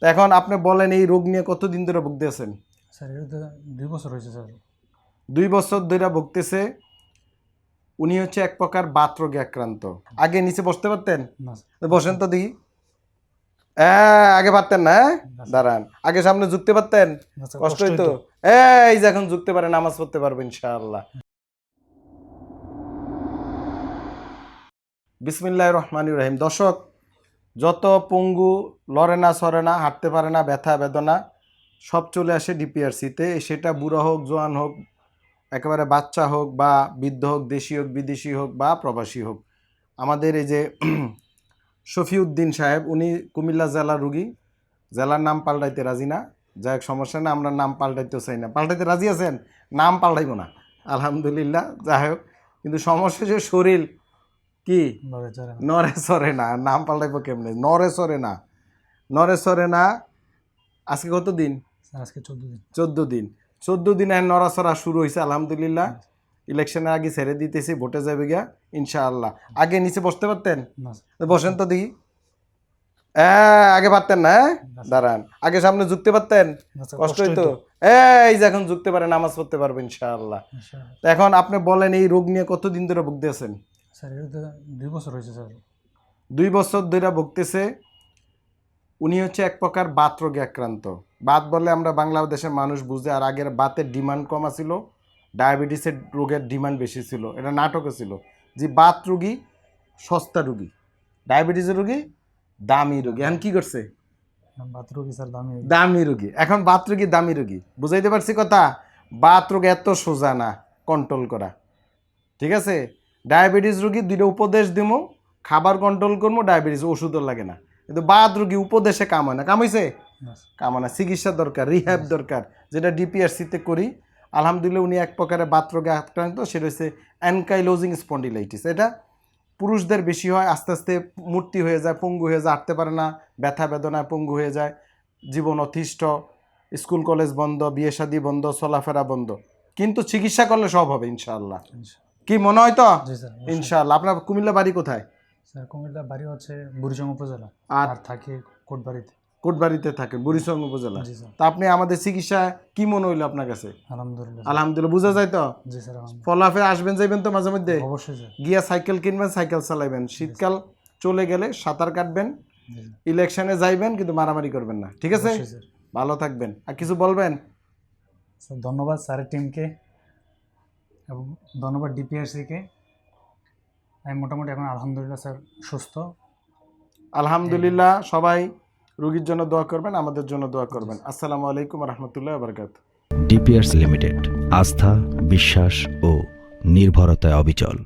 তো এখন আপনি বলেন এই রোগ নিয়ে কতদিন ধরে ভুগতেছেন? স্যার এটা 2 বছর হয়েছে স্যার। 2 বছর ধরে ভুগতেছে। উনি হচ্ছে এক প্রকার বাত রোগে আক্রান্ত। আগে নিচে বসতে পারতেন? না বসেন তো দেখি। আগে পারতেন না? দাঁড়ান। আগে সামনে ঝুঁকতে পারতেন? কষ্ট হইতো? এই যে এখন ঝুঁকতে পারে, নামাজ পড়তে পারবেন ইনশাআল্লাহ। বিসমিল্লাহির রহমানির রহিম। দর্শক, যত পঙ্গু, লড়ে না সরে না, হাঁটতে পারে না, ব্যথা বেদনা সব চলে আসে ডিপিআরসিতে। সেটা বুড়া হোক, জোয়ান হোক, একেবারে বাচ্চা হোক বা বৃদ্ধ হোক, দেশি হোক, বিদেশি হোক বা প্রবাসী হোক। আমাদের এই যে শফিউদ্দিন সাহেব, উনি কুমিল্লা জেলার রুগী। জেলার নাম পাল্টাইতে রাজি না। যাই হোক, সমস্যা না, আমরা নাম পাল্টাইতেও চাই না। পাল্টাইতে রাজি আছেন? নাম পাল্টাইব না, আলহামদুলিল্লাহ। যাই হোক, কিন্তু সমস্যা যে শরীর কি নরে সরে না। নাম পাল্টাইব কেমনে? নরে সরে না, নরে সরে না। আজকে কত দিন? আজকে 14 দিন। 14 দিন। 14 দিন নড়াচড়া শুরু হয়েছে আলহামদুলিল্লাহ। ইলেকশনের আগে ছেড়ে দিতেছি, ভোটে যাবে গিয়া ইনশাআল্লাহ। আগে নিচে বসতে পারতেন? বসেন তো দেখি। আগে পারতেন না? দাঁড়ান। আগে সামনে ঝুঁকতে পারতেন? কষ্ট হইতো? এই যে এখন ঝুঁকতে পারে, নামাজ পড়তে পারবেন ইনশাআল্লাহ। তো এখন আপনি বলেন এই রোগ নিয়ে কতদিন ধরে ভুগতেছেন? স্যার এটা 2 বছর হয়েছে স্যার। 2 বছর ধরে ভুগতেছে। উনি হচ্ছে এক প্রকার বাত রোগে আক্রান্ত। বাত বলে আমরা বাংলাদেশের মানুষ বুঝে। আর আগের বাতের ডিমান্ড কম ছিল, ডায়াবেটিসের রোগের ডিমান্ড বেশি ছিল। এটা নাটকও ছিল যে বাত রোগী সস্তা রোগী, ডায়াবেটিসের রোগী দামি রোগী। এখন কি করছে? বাত রোগী স্যার দামি রোগী। এখন বাত রোগী দামি রোগী। বুঝাইতে পারছি কথা? বাত রোগ এত সোজা না কন্ট্রোল করা, ঠিক আছে? ডায়াবেটিস রোগী 2টা উপদেশ দিমো, খাবার কন্ট্রোল করবো, ডায়াবেটিস ওষুধও লাগে না। কিন্তু বাত রোগী উপদেশে কাম হয় না। কাম হয়েছে? কাম হয় না। চিকিৎসা দরকার, রিহ্যাব দরকার, যেটা ডিপিআরসিতে করি। আলহামদুলিল্লাহ উনি এক প্রকারের বাত রোগে আক্রান্ত। সেটা হচ্ছে অ্যানকাইলোজিং স্পন্ডিলাইটিস। এটা পুরুষদের বেশি হয়। আস্তে আস্তে মূর্তি হয়ে যায়, পঙ্গু হয়ে যায়, হাঁটতে পারে না, ব্যথা বেদনায় পঙ্গু হয়ে যায়, জীবন অতিষ্ঠ, স্কুল কলেজ বন্ধ, বিয়ে শাদী বন্ধ, চলাফেরা বন্ধ। কিন্তু চিকিৎসা করলে সব হবে ইনশাআল্লাহ। কি মনে হয় তো? ইনশাআল্লাহ। আপনার কুমিল্লা বাড়ি কোথায়? স্যার কুমিল্লা বাড়ি হচ্ছে বুড়িচং উপজেলা, আর থাকে কোটবাড়িতে। কোটবাড়িতে থাকে, বুড়িচং উপজেলা। তা আপনি আমাদের চিকিৎসা কি মনে হইলো আপনার কাছে? আলহামদুলিল্লাহ। আলহামদুলিল্লাহ। বুঝা যায় তো? জি স্যার। ফলাফে আসবেন যাইবেন তো মাঝে মধ্যে? অবশ্যই স্যার। গিয়া সাইকেল কিনবেন, সাইকেল চালাইবেন। শীতকাল চলে গেলে সাঁতার কাটবেন, ইলেকশনে যাইবেন, কিন্তু মারামারি করবেন না, ঠিক আছে? ভালো থাকবেন। আর কিছু বলবেন? স্যার ধন্যবাদ স্যারের টিমকে এবং ধন্যবাদ ডিপিআরসিকে। আমি মোটামুটি এখন আলহামদুলিল্লাহ স্যার সুস্থ। আলহামদুলিল্লাহ। সবাই রোগীর জন্য দোয়া করবেন, আমাদের জন্য দোয়া করবেন। আসসালামু আলাইকুম ওয়া রাহমাতুল্লাহি ওয়া বারাকাতুহু। ডিপিআরস লিমিটেড, আস্থা, বিশ্বাস ও নির্ভরতায় অবিচল।